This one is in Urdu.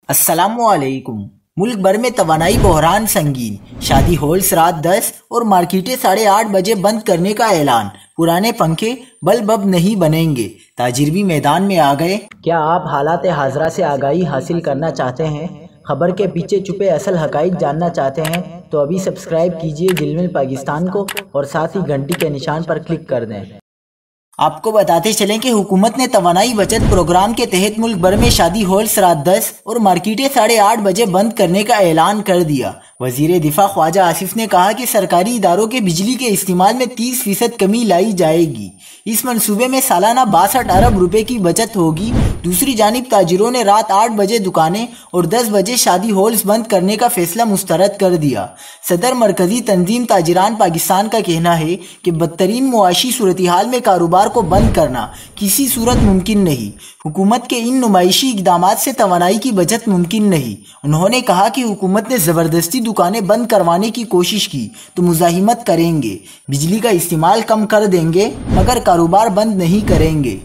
السلام علیکم۔ ملک بھر میں توانائی بحران سنگین، شادی ہالز رات 10 اور مارکیٹیں 8:30 بجے بند کرنے کا اعلان۔ پرانے پنکھے بلب اب نہیں بنیں گے، تاجر بھی میدان میں آ گئے۔ کیا آپ حالات حاضرہ سے آگاہی حاصل کرنا چاہتے ہیں؟ خبر کے پیچھے چھپے اصل حقائق جاننا چاہتے ہیں تو ابھی سبسکرائب کیجئے جلمل پاکستان کو اور ساتھ ہی گھنٹی کے نشان پر کلک کر دیں۔ آپ کو بتاتے چلیں کہ حکومت نے توانائی بچت پروگرام کے تحت ملک بھر میں شادی ہالز رات 10 اور مارکیٹیں 8:30 بجے بند کرنے کا اعلان کر دیا۔ وزیر دفاع خواجہ آصف نے کہا کہ سرکاری اداروں کے بجلی کے استعمال میں 30% کمی لائی جائے گی۔ اس منصوبے میں سالانہ 62 ارب روپے کی بچت ہوگی۔ دوسری جانب تاجروں نے رات 8 بجے دکانیں اور 10 بجے شادی ہالز بند کرنے کا فیصلہ مسترد کر دیا۔ صدر مرکزی تنظیم تاجران پاکستان کا کہنا ہے کہ بدترین معاشی صورتحال میں کاروبار کو بند کرنا کسی صورت ممکن نہیں۔ حکومت کے ان نمائشی اقدامات سے توانائی کی بچت ممکن نہیں۔ انہوں نے کہا کہ حکومت نے زبردستی دکانیں بند کروانے کی کوشش کی تو مزاحمت کریں گے، بجلی کا استعمال کم کر دیں گے مگر کاروبار بند نہیں کریں گے۔